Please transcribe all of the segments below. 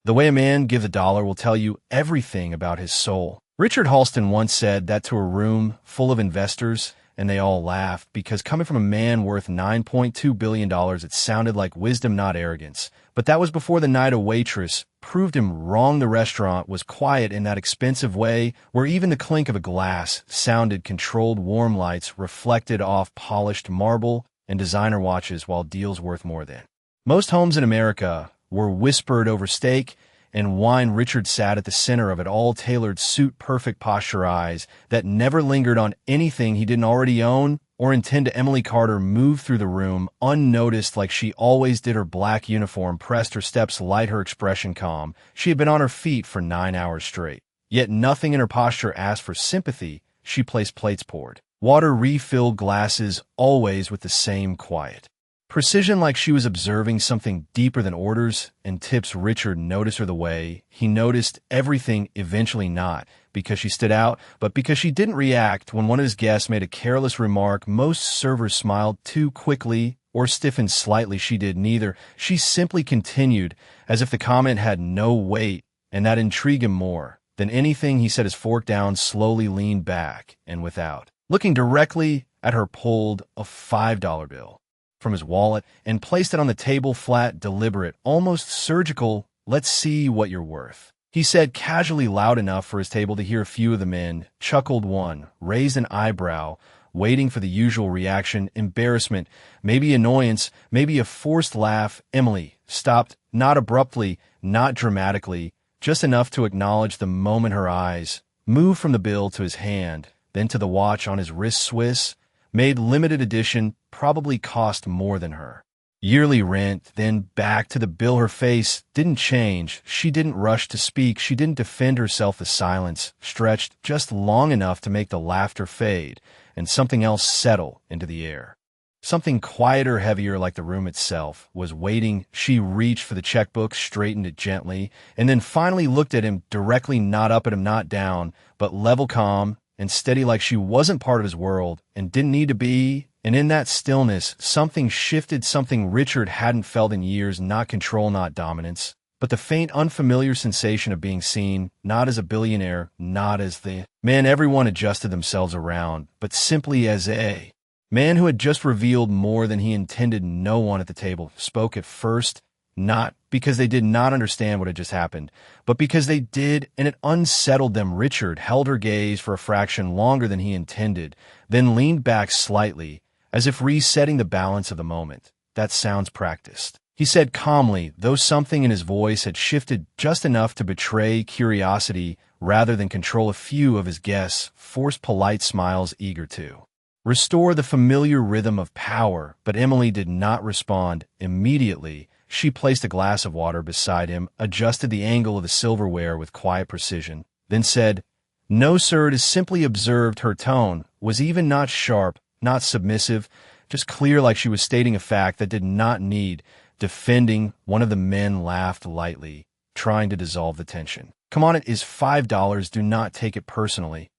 The way a man gives a dollar will tell you everything about his soul. Richard Halston once said that to a room full of investors, and they all laughed because coming from a man worth $9.2 billion, it sounded like wisdom, not arrogance. But that was before the night a Waitress proved him wrong. The restaurant was quiet in that expensive way where even the clink of a glass sounded controlled. Warm lights reflected off polished marble and designer watches while deals worth more than most homes in America were whispered over steak and wine. Richard sat at the center of it all, tailored suit, perfect posture, eyes that never lingered on anything he didn't already own or intend to. Emily Carter moved through the room unnoticed like she always did. Her black uniform pressed her steps light, her expression calm. She had been on her feet for 9 hours straight. Yet nothing in her posture asked for sympathy. She placed plates, poured water, refilled glasses, always with the same quiet precision, like she was observing something deeper than orders and tips. Richard noticed her the way he noticed everything, eventually not because she stood out, but because she didn't react when one of his guests made a careless remark. Most servers smiled too quickly or stiffened slightly. She did neither. She simply continued as if the comment had no weight, and that intrigued him more than anything. He set his fork down, slowly leaned back, and without looking directly at her, pulled a $5 bill from his wallet and placed it on the table, flat, deliberate, almost surgical. "Let's see what you're worth," he said casually, loud enough for his table to hear. A few of the men chuckled. One raised an eyebrow, waiting for the usual reaction: embarrassment, maybe annoyance, maybe a forced laugh. Emily stopped, not abruptly, not dramatically, just enough to acknowledge the moment. Her eyes moved from the bill to his hand, then to the watch on his wrist. Swiss made, limited edition, probably cost more than her yearly rent. Then back to the bill. Her face didn't change. She didn't rush to speak. She didn't defend herself. The silence stretched just long enough to make the laughter fade and something else settle into the air. Something quieter, heavier, like the room itself was waiting. She reached for the checkbook, straightened it gently, and then finally looked at him directly, not up at him, not down, but level, calm, and steady, like she wasn't part of his world and didn't need to be. And in that stillness, something shifted, something Richard hadn't felt in years. Not control, not dominance, but the faint, unfamiliar sensation of being seen, not as a billionaire, not as the man everyone adjusted themselves around, but simply as a man who had just revealed more than he intended. No one at the table spoke at first, not because they did not understand what had just happened, but because they did, and it unsettled them. Richard held her gaze for a fraction longer than he intended, then leaned back slightly, as if resetting the balance of the moment. "That sounds practiced," he said calmly, though something in his voice had shifted just enough to betray curiosity rather than control. A few of his guests forced polite smiles, eager to restore the familiar rhythm of power, but Emily did not respond immediately. She placed a glass of water beside him, adjusted the angle of the silverware with quiet precision, then said, "No, sir, it is simply observed." Her tone was even, not sharp, not submissive, just clear, like she was stating a fact that did not need defending. One of the men laughed lightly, trying to dissolve the tension. "Come on, it is $5. Do not take it personally."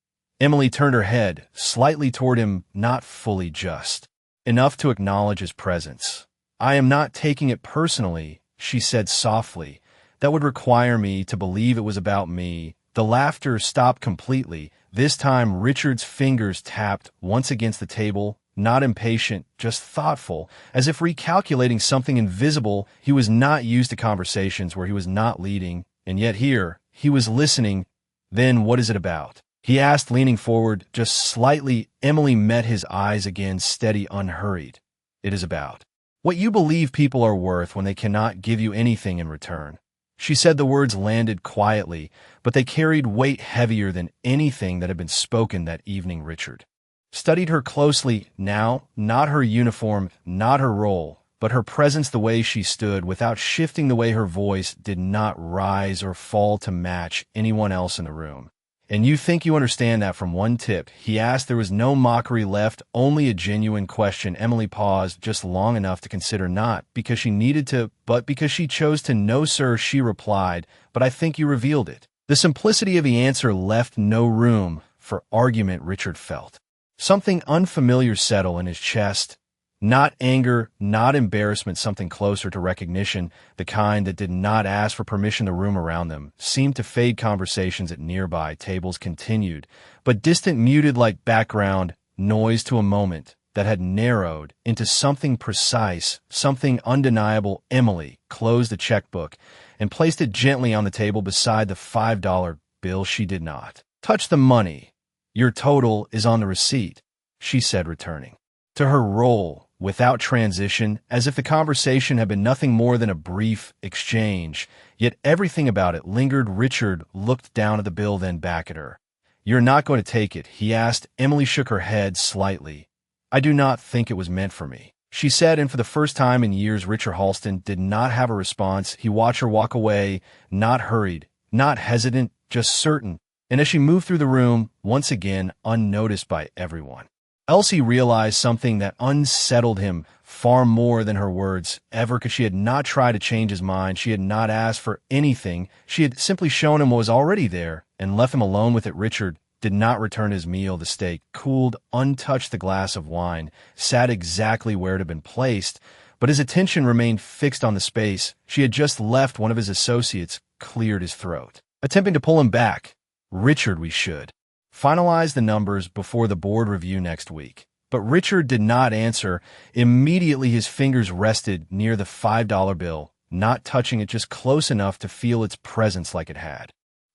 Emily turned her head slightly toward him, not fully, just enough to acknowledge his presence. "I am not taking it personally," she said softly. "That would require me to believe it was about me." The laughter stopped completely. This time, Richard's fingers tapped once against the table, not impatient, just thoughtful, as if recalculating something invisible. He was not used to conversations where he was not leading, and yet here, he was listening. "Then what is it about?" he asked, leaning forward just slightly. Emily met his eyes again, steady, unhurried. "It is about what you believe people are worth when they cannot give you anything in return." She said the words landed quietly, but they carried weight heavier than anything that had been spoken that evening. Richard studied her closely now, not her uniform, not her role, but her presence, the way she stood, without shifting, the way her voice did not rise or fall to match anyone else in the room. "And you think you understand that from one tip?" he asked. There was no mockery left, only a genuine question. Emily paused just long enough to consider, not because she needed to, but because she chose to. "No, sir," she replied, "but I think you revealed it." The simplicity of the answer left no room for argument. Richard felt something unfamiliar settle in his chest, Not anger, not embarrassment, something closer to recognition, the kind that did not ask for permission. The room around them seemed to fade. Conversations at nearby tables continued, but distant, muted like background noise to a moment that had narrowed into something precise, something undeniable. Emily closed the checkbook and placed it gently on the table beside the $5 bill. She did not touch the money. "Your total is on the receipt," she said, returning to her role without transition, as if the conversation had been nothing more than a brief exchange, yet everything about it lingered. Richard looked down at the bill, then back at her. "You're not going to take it?" he asked. Emily shook her head slightly. "I do not think it was meant for me," she said, and for the first time in years, Richard Halston did not have a response. He watched her walk away, not hurried, not hesitant, just certain, and as she moved through the room, once again unnoticed by everyone, Elsie realized something that unsettled him far more than her words ever, because she had not tried to change his mind. She had not asked for anything. She had simply shown him what was already there and left him alone with it. Richard did not return his meal. The steak, cooled, untouched. The glass of wine sat exactly where it had been placed, but his attention remained fixed on the space she had just left. One of his associates cleared his throat, attempting to pull him back. "Richard, we should finalize the numbers before the board review next week." But Richard did not answer. Immediately, his fingers rested near the $5 bill, not touching it, just close enough to feel its presence, like it had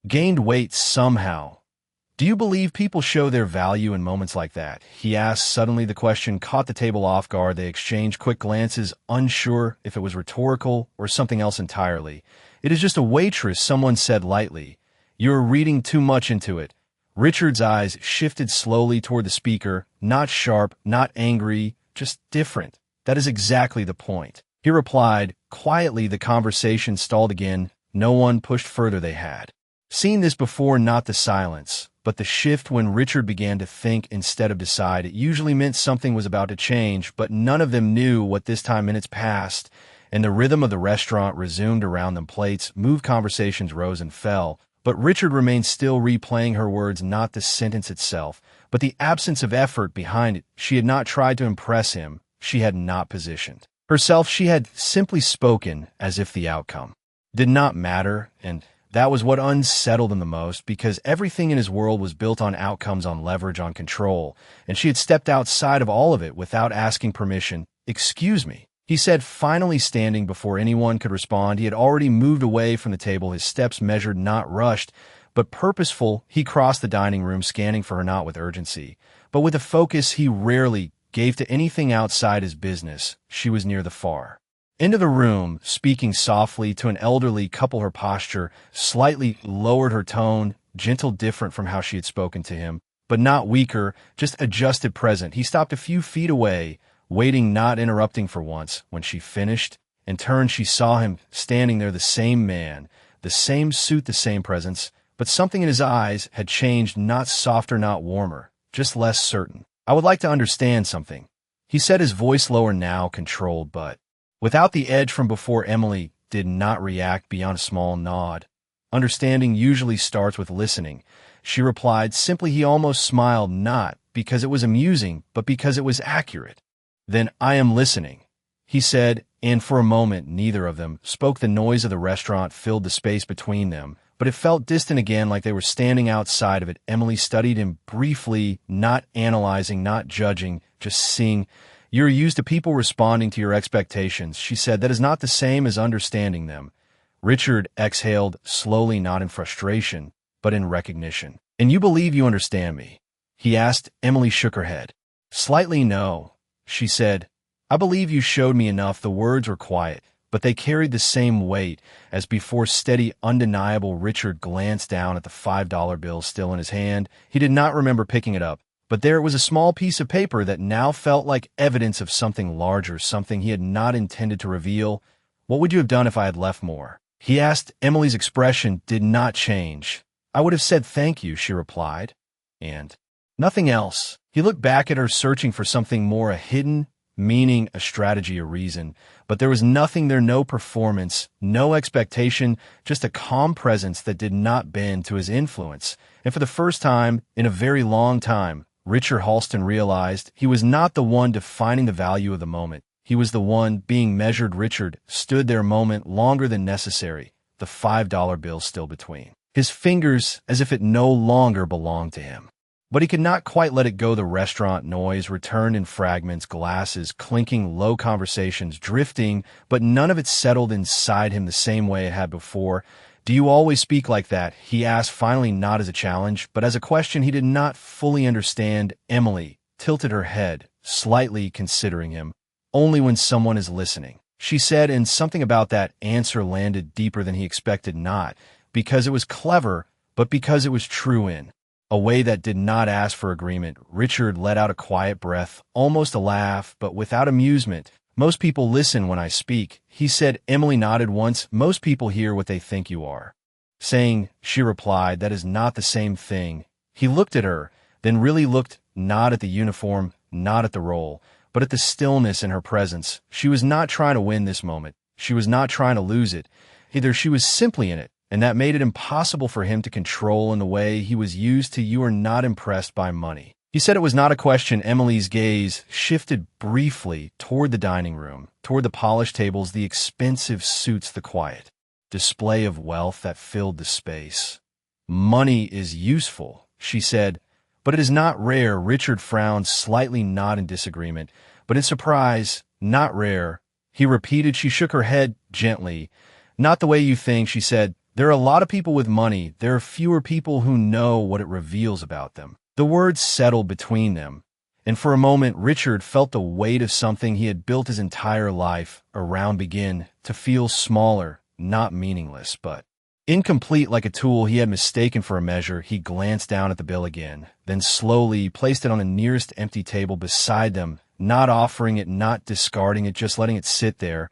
gained weight somehow. "Do you believe people show their value in moments like that?" he asked. Suddenly, the question caught the table off guard. They exchanged quick glances, unsure if it was rhetorical or something else entirely. "It is just a waitress," someone said lightly. "You're reading too much into it." Richard's eyes shifted slowly toward the speaker, not sharp, not angry, just different. "That is exactly the point," he replied quietly. The conversation stalled again. No one pushed further. They had seen this before, not the silence, but the shift. When Richard began to think instead of decide, it usually meant something was about to change, but none of them knew what this time. Minutes passed, and the rhythm of the restaurant resumed around them. Plates moved, conversations rose and fell. But Richard remained still, replaying her words, not the sentence itself, but the absence of effort behind it. She had not tried to impress him. She had not positioned herself. She had simply spoken as if the outcome did not matter, and that was what unsettled him the most, because everything in his world was built on outcomes, on leverage, on control, and she had stepped outside of all of it without asking permission. "Excuse me," he said, finally standing before anyone could respond. He had already moved away from the table, his steps measured, not rushed, but purposeful. He crossed the dining room, scanning for her, not with urgency, but with a focus he rarely gave to anything outside his business. She was near the far end of the room, speaking softly to an elderly couple. Her posture slightly lowered, her tone gentle, different from how she had spoken to him, but not weaker, just adjusted, present. He stopped a few feet away, waiting, not interrupting for once. When she finished and turned, she saw him standing there, the same man, the same suit, the same presence, but something in his eyes had changed, not softer, not warmer, just less certain. "I would like to understand something," he said, his voice lower now, controlled, but without the edge from before. Emily did not react beyond a small nod. "Understanding usually starts with listening," she replied simply. He almost smiled, not because it was amusing, but because it was accurate. "Then I am listening," he said, and for a moment neither of them spoke. The noise of the restaurant filled the space between them, but it felt distant again, like they were standing outside of it. Emily studied him briefly, not analyzing, not judging, just seeing. "You're used to people responding to your expectations," she said. "That is not the same as understanding them." Richard exhaled slowly, not in frustration, but in recognition. "And you believe you understand me?" he asked. Emily shook her head. "Slightly, no," she said. "I believe you showed me enough." The words were quiet, but they carried the same weight as before, steady, undeniable. Richard glanced down at the $5 bill still in his hand. He did not remember picking it up, but there it was, a small piece of paper that now felt like evidence of something larger, something he had not intended to reveal. "What would you have done if I had left more?" he asked. Emily's expression did not change. "I would have said thank you," she replied, "and nothing else." He looked back at her, searching for something more, a hidden meaning, a strategy, a reason, but there was nothing there, no performance, no expectation, just a calm presence that did not bend to his influence. And for the first time in a very long time, Richard Halston realized he was not the one defining the value of the moment. He was the one being measured. Richard stood there a moment longer than necessary, the $5 bill still between his fingers as if it no longer belonged to him. But he could not quite let it go. The restaurant noise returned in fragments, glasses clinking, low conversations drifting, but none of it settled inside him the same way it had before. "Do you always speak like that?" he asked, finally, not as a challenge, but as a question he did not fully understand. Emily tilted her head, slightly considering him. "Only when someone is listening," she said, and something about that answer landed deeper than he expected, not because it was clever, but because it was true in a way that did not ask for agreement. Richard let out a quiet breath, almost a laugh, but without amusement. "Most people listen when I speak," he said. Emily nodded once. "Most people hear what they think you are saying," she replied. "That is not the same thing." He looked at her, then really looked, not at the uniform, not at the role, but at the stillness in her presence. She was not trying to win this moment. She was not trying to lose it. Either she was simply in it, and that made it impossible for him to control in the way he was used to. "You are not impressed by money." He said it was not a question. Emily's gaze shifted briefly toward the dining room, toward the polished tables, the expensive suits, the quiet display of wealth that filled the space. "Money is useful," she said, "but it is not rare." Richard frowned slightly, not in disagreement, but in surprise. "Not rare," he repeated. She shook her head gently. "Not the way you think," she said. "There are a lot of people with money. There are fewer people who know what it reveals about them." The words settled between them, and for a moment Richard felt the weight of something he had built his entire life around begin to feel smaller, not meaningless, but incomplete, like a tool he had mistaken for a measure. He glanced down at the bill again, then slowly placed it on the nearest empty table beside them, not offering it, not discarding it, just letting it sit there.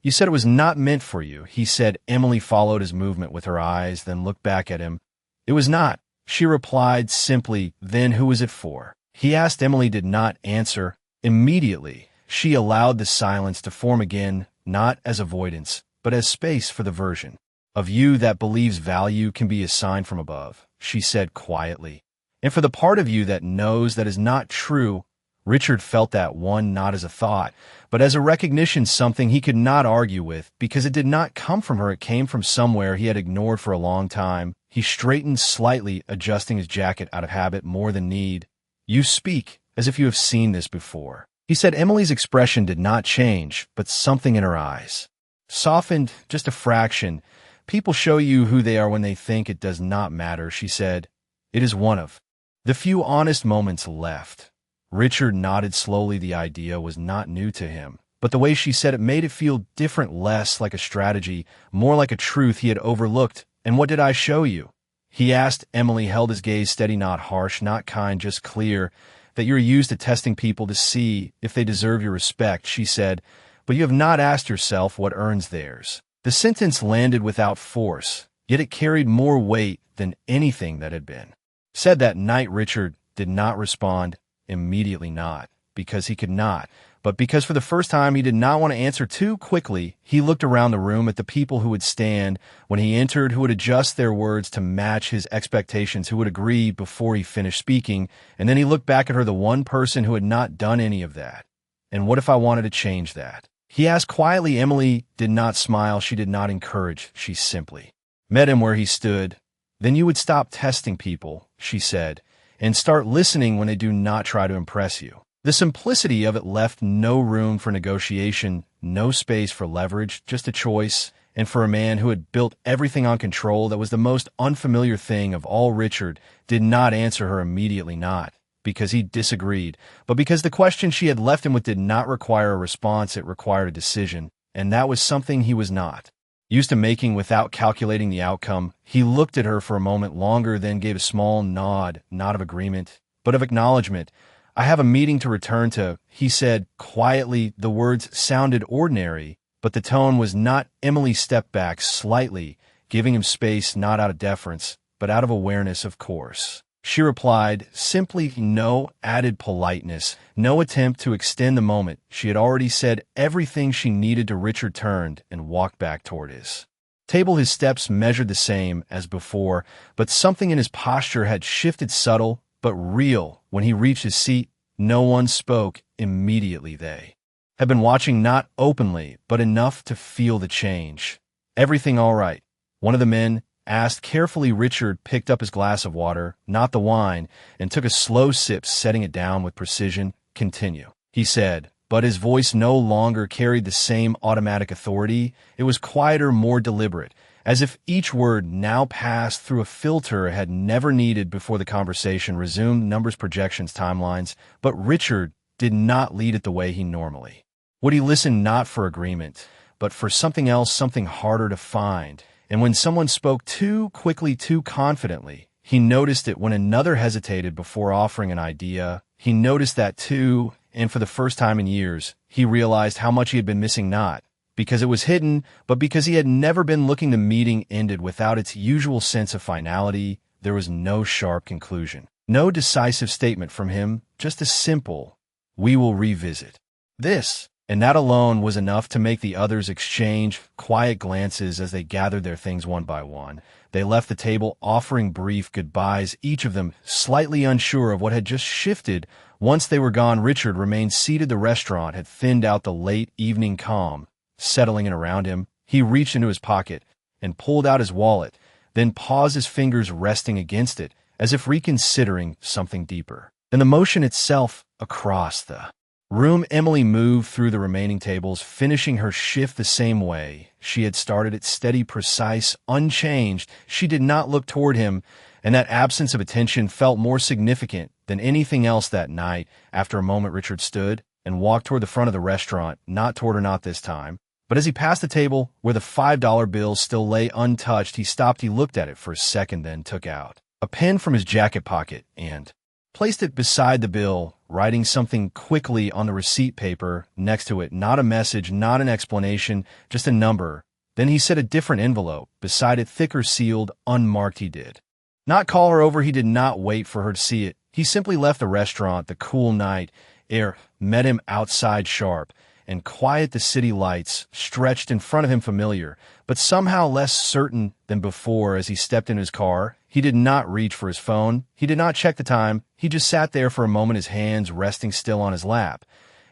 "You said it was not meant for you," he said. Emily followed his movement with her eyes, then looked back at him. "It was not," she replied simply. "Then who is it for?" he asked. Emily did not answer immediately. She allowed the silence to form again, not as avoidance, but as space for the version of you that believes value can be assigned from above, she said quietly. "And for the part of you that knows that is not true." Richard felt that one not as a thought, but as a recognition, something he could not argue with, because it did not come from her. It came from somewhere he had ignored for a long time. He straightened slightly, adjusting his jacket out of habit more than need. "You speak as if you have seen this before," he said. Emily's expression did not change, but something in her eyes softened just a fraction. "People show you who they are when they think it does not matter," she said. "It is one of the few honest moments left." Richard nodded slowly. The idea was not new to him, but the way she said it made it feel different, less like a strategy, more like a truth he had overlooked. "And what did I show you?" he asked. Emily held his gaze steady, not harsh, not kind, just clear. "That you're used to testing people to see if they deserve your respect," she said, "but you have not asked yourself what earns theirs." The sentence landed without force, yet it carried more weight than anything that had been said that night. Richard did not respond immediately, not because he could not, but because for the first time he did not want to answer too quickly. He looked around the room at the people who would stand when he entered, who would adjust their words to match his expectations, who would agree before he finished speaking, and then he looked back at her, the one person who had not done any of that. "And what if I wanted to change that?" he asked quietly. Emily did not smile. She did not encourage. She simply met him where he stood. "Then you would stop testing people," she said, "and start listening when they do not try to impress you." The simplicity of it left no room for negotiation, no space for leverage, just a choice. And for a man who had built everything on control, that was the most unfamiliar thing of all. Richard did not answer her immediately, not because he disagreed, but because the question she had left him with did not require a response. It required a decision, and that was something he was not used to making without calculating the outcome. He looked at her for a moment longer, then gave a small nod, not of agreement, but of acknowledgement. "I have a meeting to return to," he said quietly. The words sounded ordinary, but the tone was not. Emily stepped back slightly, giving him space, not out of deference, but out of awareness. "Of course," she replied simply, no added politeness, no attempt to extend the moment. She had already said everything she needed to. Richard turned and walked back toward his table. His steps measured the same as before, but something in his posture had shifted, subtle, but real. When he reached his seat, no one spoke. Immediately they had been watching, not openly, but enough to feel the change. "Everything all right?" one of the men asked carefully. Richard picked up his glass of water, not the wine, and took a slow sip, setting it down with precision. "Continue," he said, but his voice no longer carried the same automatic authority. It was quieter, more deliberate, as if each word now passed through a filter it had never needed before. The conversation resumed, numbers, projections, timelines, but Richard did not lead it the way he normally would. He listened not for agreement, but for something else, something harder to find. And when someone spoke too quickly, too confidently, he noticed it. When another hesitated before offering an idea, he noticed that too, and for the first time in years, he realized how much he had been missing, not because it was hidden, but because he had never been looking. The meeting ended without its usual sense of finality. There was no sharp conclusion, no decisive statement from him, just a simple, "We will revisit this." And that alone was enough to make the others exchange quiet glances as they gathered their things one by one. They left the table, offering brief goodbyes, each of them slightly unsure of what had just shifted. Once they were gone, Richard remained seated. The restaurant had thinned out, the late evening calm settling in around him. He reached into his pocket and pulled out his wallet, then paused, his fingers resting against it, as if reconsidering something deeper than the motion itself. Across the room, Emily moved through the remaining tables, finishing her shift the same way she had started it, steady, precise, unchanged. She did not look toward him, and that absence of attention felt more significant than anything else that night. After a moment, Richard stood and walked toward the front of the restaurant, not toward her, not this time. But as he passed the table where the $5 bill still lay untouched, he stopped. He looked at it for a second, then took out a pen from his jacket pocket and placed it beside the bill, writing something quickly on the receipt paper next to it. Not a message, not an explanation, just a number. Then he set a different envelope beside it, thicker, sealed, unmarked. He did not call her over. He did not wait for her to see it. He simply left the restaurant. The cool night air met him outside, sharp and quiet. The city lights stretched in front of him, familiar, but somehow less certain than before. As he stepped in his car, he did not reach for his phone. He did not check the time. He just sat there for a moment, his hands resting still on his lap.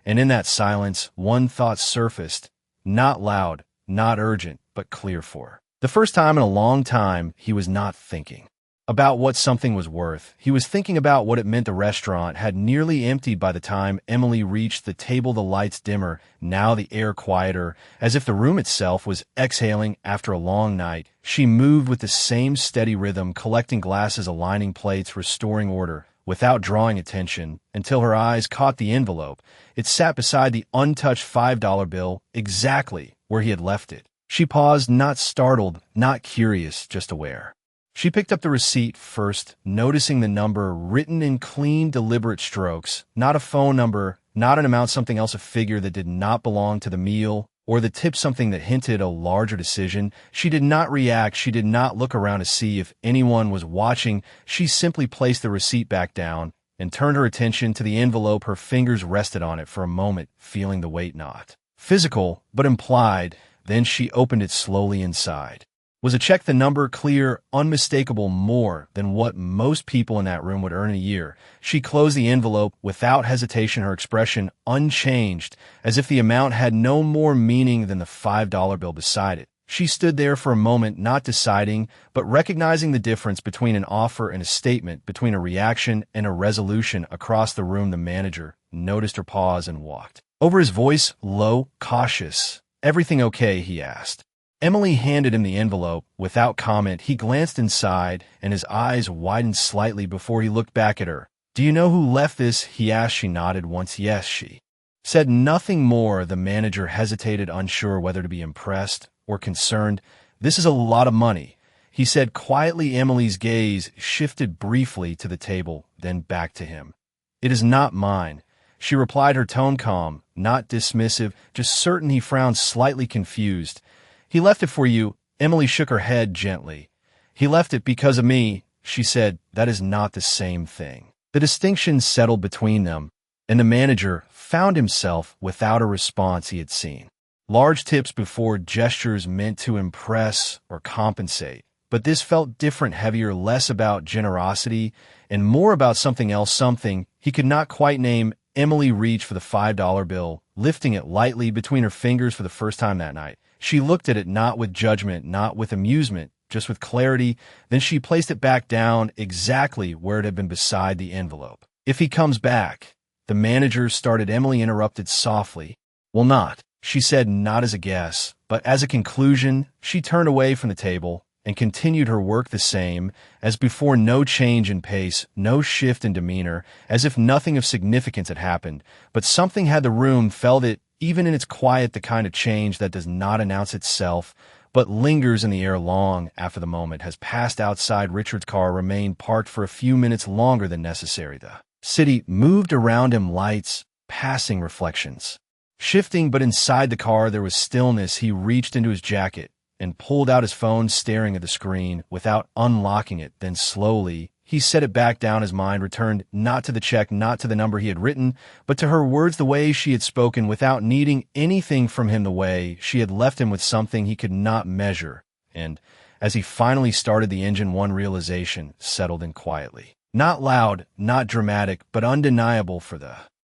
And in that silence, one thought surfaced, not loud, not urgent, but clear. For the first time in a long time, he was not thinking about what something was worth. He was thinking about what it meant. The restaurant had nearly emptied by the time Emily reached the table, the lights dimmer, now the air quieter, as if the room itself was exhaling after a long night. She moved with the same steady rhythm, collecting glasses, aligning plates, restoring order, without drawing attention, until her eyes caught the envelope. It sat beside the untouched $5 bill, exactly where he had left it. She paused, not startled, not curious, just aware. She picked up the receipt first, noticing the number written in clean, deliberate strokes. Not a phone number, not an amount, something else, a figure that did not belong to the meal, or the tip, something that hinted a larger decision. She did not react. She did not look around to see if anyone was watching. She simply placed the receipt back down and turned her attention to the envelope. Her fingers rested on it for a moment, feeling the weight, not physical, but implied. Then she opened it slowly. Inside was a check, the number clear, unmistakable, more than what most people in that room would earn in a year. She closed the envelope without hesitation, her expression unchanged, as if the amount had no more meaning than the $5 bill beside it. She stood there for a moment, not deciding, but recognizing the difference between an offer and a statement, between a reaction and a resolution. Across the room, the manager noticed her pause and walked over, his voice low, cautious. "Everything okay?" he asked. Emily handed him the envelope without comment. He glanced inside, and his eyes widened slightly before he looked back at her. "Do you know who left this?" he asked. She nodded once. "Yes." She said nothing more. The manager hesitated, unsure whether to be impressed or concerned. "This is a lot of money," he said quietly. Emily's gaze shifted briefly to the table, then back to him. "It is not mine," she replied, her tone calm, not dismissive, just certain. He frowned, slightly confused. "He left it for you." Emily shook her head gently. "He left it because of me," she said. "That is not the same thing." The distinction settled between them, and the manager found himself without a response. He had seen large tips before, gestures meant to impress or compensate, But this felt different, heavier, less about generosity and more about something else, something he could not quite name. Emily reached for the $5 bill, lifting it lightly between her fingers for the first time that night. She looked at it not with judgment, not with amusement, just with clarity. Then she placed it back down exactly where it had been beside the envelope. If he comes back, the manager started. Emily interrupted softly. Well, not, she said, not as a guess, but as a conclusion. She turned away from the table and continued her work the same as before, no change in pace, no shift in demeanor, as if nothing of significance had happened. But something had the room, felt it, even in its quiet, the kind of change that does not announce itself, but lingers in the air long after the moment has passed. Outside, Richard's car remained parked for a few minutes longer than necessary. The city moved around him, lights, passing reflections, shifting, but inside the car there was stillness. He reached into his jacket and pulled out his phone, staring at the screen without unlocking it. Then slowly, he set it back down. His mind returned not to the check, not to the number he had written, but to her words, the way she had spoken without needing anything from him, the way she had left him with something he could not measure. And as he finally started the engine, one realization settled in quietly. Not loud, not dramatic, but undeniable. For the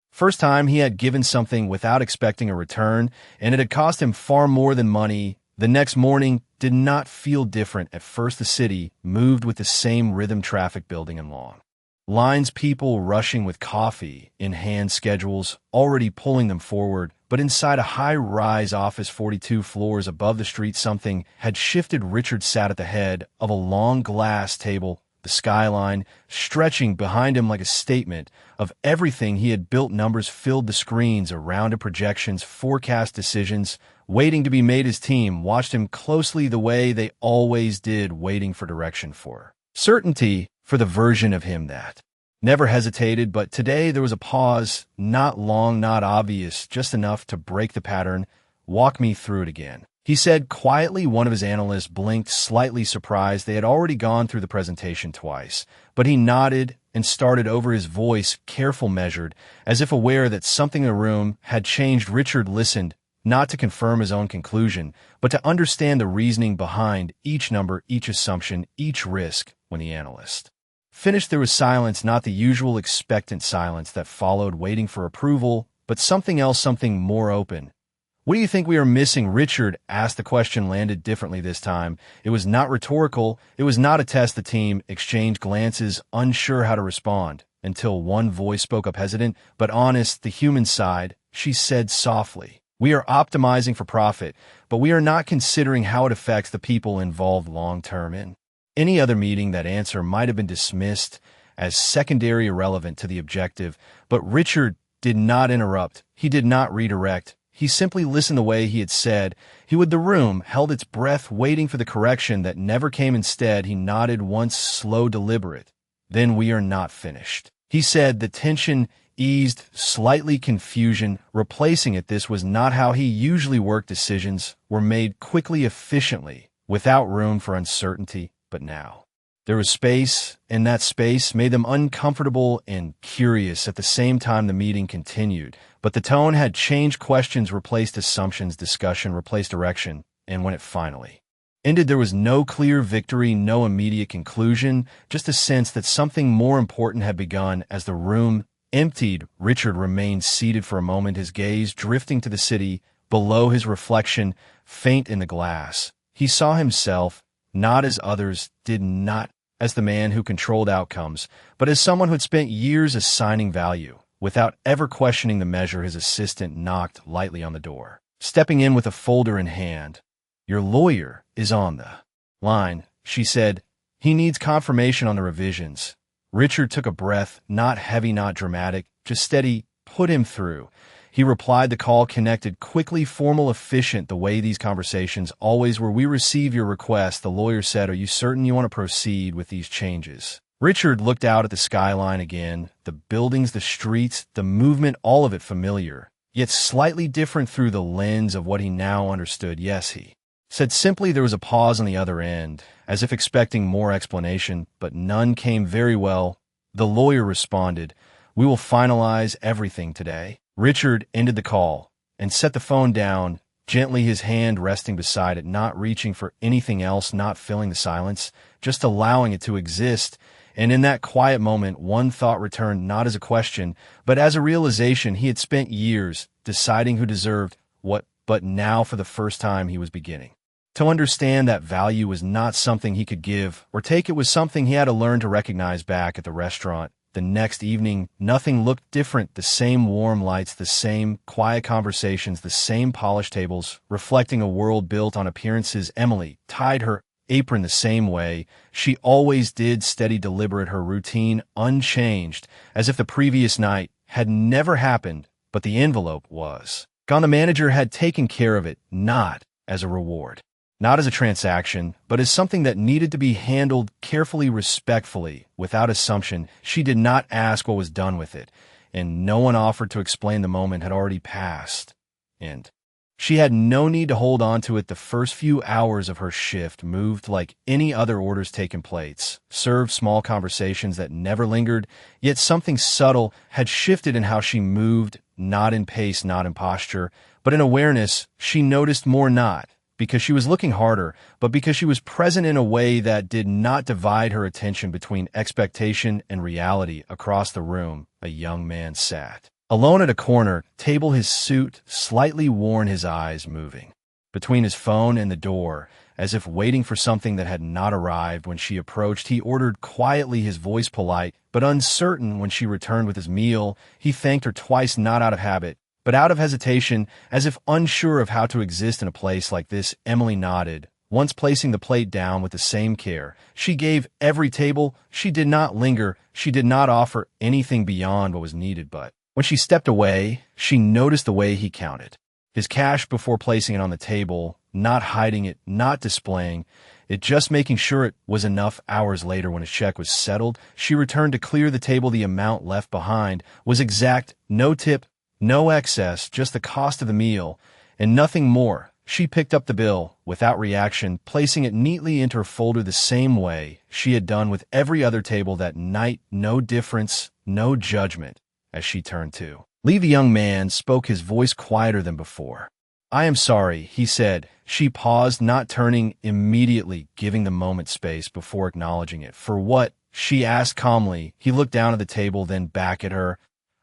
first time, he had given something without expecting a return, and it had cost him far more than money. The next morning did not feel different. At first, the city moved with the same rhythm, traffic building and long lines, people rushing with coffee in hand, schedules already pulling them forward. But inside a high-rise office 42 floors above the street, something had shifted. Richard sat at the head of a long glass table, the skyline stretching behind him like a statement of everything he had built. Numbers filled the screens around him, projections, forecast, decisions waiting to be made. His team watched him closely, the way they always did, waiting for direction, for certainty, for the version of him that never hesitated. But today there was a pause, not long, not obvious, just enough to break the pattern. Walk me through it again, he said quietly. One of his analysts blinked, slightly surprised. They had already gone through the presentation twice, but he nodded and started over, his voice careful, measured, as if aware that something in the room had changed. Richard listened, not to confirm his own conclusion, but to understand the reasoning behind each number, each assumption, each risk. When the analyst finished, there was silence, not the usual expectant silence that followed, waiting for approval, but something else, something more open. What do you think we are missing? Richard asked. The question landed differently this time. It was not rhetorical. It was not a test. The team exchanged glances, unsure how to respond, until one voice spoke up, hesitant but honest, the human side. She said softly, we are optimizing for profit, but we are not considering how it affects the people involved long-term. In any other meeting, that answer might have been dismissed as secondary, irrelevant to the objective, but Richard did not interrupt. He did not redirect. He simply listened the way he had said he would. The room held its breath, waiting for the correction that never came. Instead, he nodded once, slow, deliberate. Then, we are not finished, he said. The tension eased, slightly, confusion replacing it. This was not how he usually worked. Decisions were made quickly, efficiently, without room for uncertainty. But now there was space, and that space made them uncomfortable and curious. At the same time, the meeting continued, but the tone had changed. Questions replaced assumptions, discussion replaced direction, and when it finally ended, there was no clear victory, no immediate conclusion, just a sense that something more important had begun. As the room emptied, Richard remained seated for a moment, his gaze drifting to the city below, his reflection faint in the glass. He saw himself not as others did, not as the man who controlled outcomes, but as someone who had spent years assigning value without ever questioning the measure. His assistant knocked lightly on the door, stepping in with a folder in hand. Your lawyer is on the line, she said. He needs confirmation on the revisions. Richard took a breath, not heavy, not dramatic, just steady. Put him through, he replied. The call connected quickly, formal, efficient, the way these conversations always were. We receive your request, the lawyer said. Are you certain you want to proceed with these changes? Richard looked out at the skyline again, the buildings, the streets, the movement, all of it familiar, yet slightly different through the lens of what he now understood. Yes, he said simply. There was a pause on the other end, as if expecting more explanation, but none came. Very well, the lawyer responded. We will finalize everything today. Richard ended the call and set the phone down, gently his hand resting beside it, not reaching for anything else, not filling the silence, just allowing it to exist. And in that quiet moment, one thought returned, not as a question, but as a realization. He had spent years deciding who deserved what, but now for the first time he was beginning to understand that value was not something he could give or take. It was something he had to learn to recognize. Back at the restaurant the next evening, nothing looked different. The same warm lights, the same quiet conversations, the same polished tables, reflecting a world built on appearances. Emily tied her apron the same way she always did, steady, deliberate, her routine unchanged, as if the previous night had never happened, but the envelope was gone. The manager had taken care of it, not as a reward, not as a transaction, but as something that needed to be handled carefully, respectfully, without assumption. She did not ask what was done with it, and no one offered to explain. The moment had already passed, and she had no need to hold on to it. The first few hours of her shift moved like any other. Orders taken, plates served, small conversations that never lingered, yet something subtle had shifted in how she moved, not in pace, not in posture, but in awareness. She noticed more, not because she was looking harder, but because she was present in a way that did not divide her attention between expectation and reality. Across the room, a young man sat alone at a corner table, his suit slightly worn, his eyes moving between his phone and the door, as if waiting for something that had not arrived. When she approached, he ordered quietly, his voice polite but uncertain. When she returned with his meal, he thanked her twice, not out of habit, but out of hesitation, as if unsure of how to exist in a place like this. Emily nodded, once placing the plate down with the same care she gave every table. She did not linger, she did not offer anything beyond what was needed, but when she stepped away, she noticed the way he counted his cash before placing it on the table, not hiding it, not displaying it, just making sure it was enough. Hours later, when his check was settled, she returned to clear the table. The amount left behind was exact, no tip, no excess, just the cost of the meal and nothing more. She picked up the bill without reaction, placing it neatly into her folder the same way she had done with every other table that night. No difference, no judgment. As she turned to leave, the young man spoke, his voice quieter than before. "I am sorry," he said. She paused, not turning immediately, giving the moment space before acknowledging it. "For what?" she asked calmly. He looked down at the table, then back at her.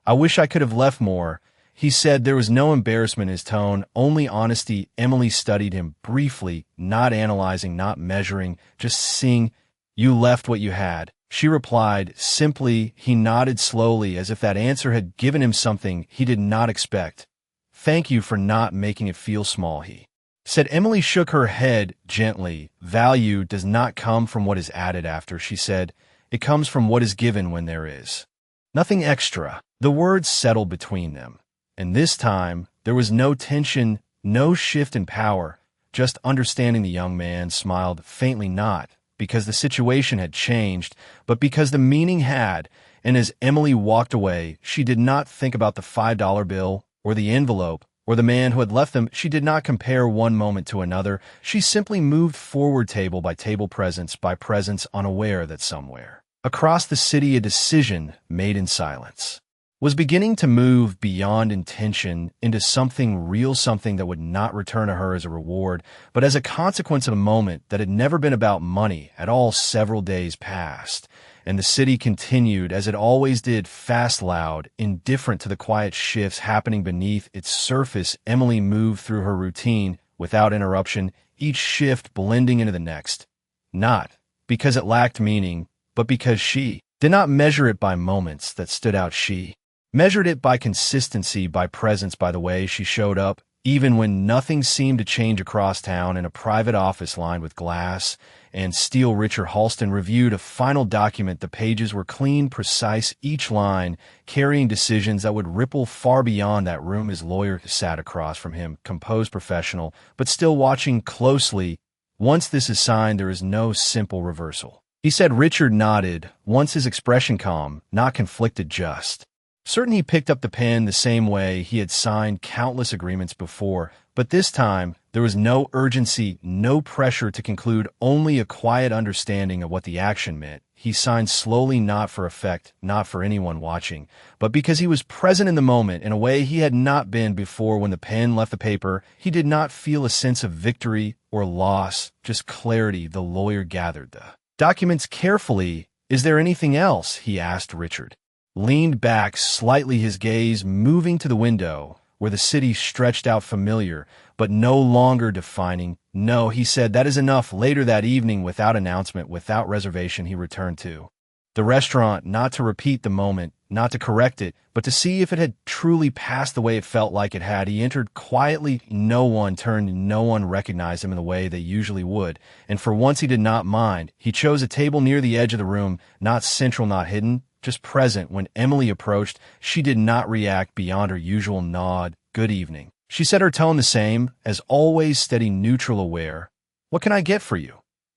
"I wish I could have left more," he said. There was no embarrassment in his tone, only honesty. Emily studied him briefly, not analyzing, not measuring, just seeing. "You left what you had," she replied simply. He nodded slowly, as if that answer had given him something he did not expect. "Thank you for not making it feel small," he said. Emily shook her head gently. "Value does not come from what is added after," she said. "It comes from what is given when there is nothing extra." The words settled between them, and this time there was no tension, no shift in power, just understanding. The young man smiled faintly, not because the situation had changed, but because the meaning had. And as Emily walked away, she did not think about the $5 bill or the envelope or the man who had left them. She did not compare one moment to another. She simply moved forward, table by table, presence by presence, unaware that somewhere across the city a decision made in silence was beginning to move beyond intention into something real, something that would not return to her as a reward, but as a consequence of a moment that had never been about money at all. Several days passed, and the city continued as it always did, fast, loud, indifferent to the quiet shifts happening beneath its surface. Emily moved through her routine without interruption, each shift blending into the next, not because it lacked meaning, but because she did not measure it by moments that stood out. She measured it by consistency, by presence, by the way she showed up, even when nothing seemed to change. Across town, in a private office lined with glass and steel, Richard Halston reviewed a final document. The pages were clean, precise, each line carrying decisions that would ripple far beyond that room. His lawyer sat across from him, composed, professional, but still watching closely. "Once this is signed, there is no simple reversal," he said. Richard nodded, once his expression calm, not conflicted, just certain. He picked up the pen the same way he had signed countless agreements before, but this time there was no urgency, no pressure to conclude, only a quiet understanding of what the action meant. he signed slowly, not for effect, not for anyone watching, but because he was present in the moment in a way he had not been before. When the pen left the paper, he did not feel a sense of victory or loss, just clarity. The lawyer gathered the documents carefully. "Is there anything else?" he asked. Richard leaned back slightly, his gaze moving to the window, where the city stretched out, familiar, but no longer defining. "No," he said, "that is enough." Later that evening, without announcement, without reservation, he returned to the restaurant, not to repeat the moment, not to correct it, but to see if it had truly passed the way it felt like it had. He entered quietly. No one turned, no one recognized him in the way they usually would, and for once he did not mind. He chose a table near the edge of the room, not central, not hidden, just present. When Emily approached, she did not react beyond her usual nod. "Good evening," she said, her tone the same as always, steady, neutral, aware. "What can I get for you?"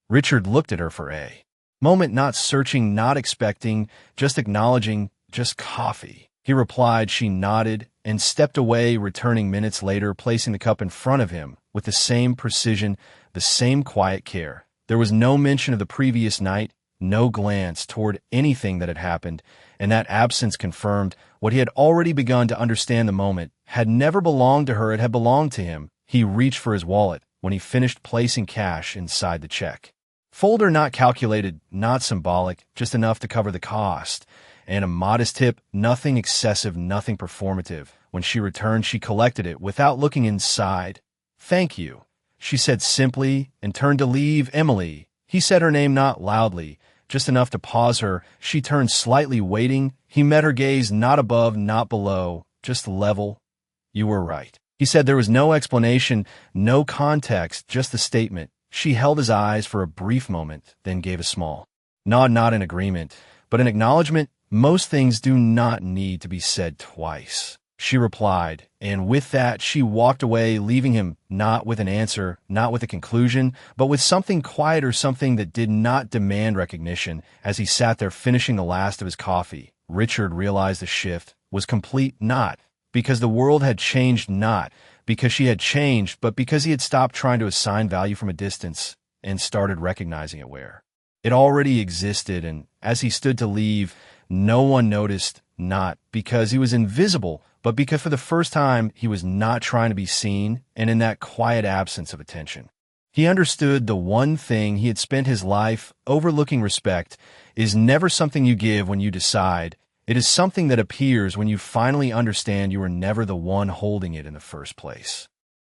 Richard looked at her for a moment, not searching, not expecting, just acknowledging. "Just coffee," he replied. She nodded and stepped away, returning minutes later, placing the cup in front of him with the same precision, the same quiet care. There was no mention of the previous night, no glance toward anything that had happened, and that absence confirmed what he had already begun to understand. The moment had never belonged to her, it had belonged to him. He reached for his wallet when he finished placing cash inside the check folder, not calculated, not symbolic, just enough to cover the cost, and a modest tip, nothing excessive, nothing performative. When she returned, she collected it without looking inside. "Thank you," she said simply, and turned to leave. "Emily," he said her name, not loudly, just enough to pause her. She turned slightly, waiting. He met her gaze, not above, not below, just level. "You were right," he said. There was no explanation, no context, just the statement. She held his eyes for a brief moment, then gave a small nod, not in agreement, but an acknowledgement. "Most things do not need to be said twice," she replied, and with that she walked away, leaving him not with an answer, not with a conclusion, but with something quieter, something that did not demand recognition. As he sat there finishing the last of his coffee, Richard realized the shift was complete, not because the world had changed, not because she had changed, but because he had stopped trying to assign value from a distance and started recognizing it where it already existed. And as he stood to leave, no one noticed, not because he was invisible, but because for the first time he was not trying to be seen, and in that quiet absence of attention, he understood the one thing he had spent his life overlooking. Respect is never something you give when you decide. It is something that appears when you finally understand you were never the one holding it in the first place.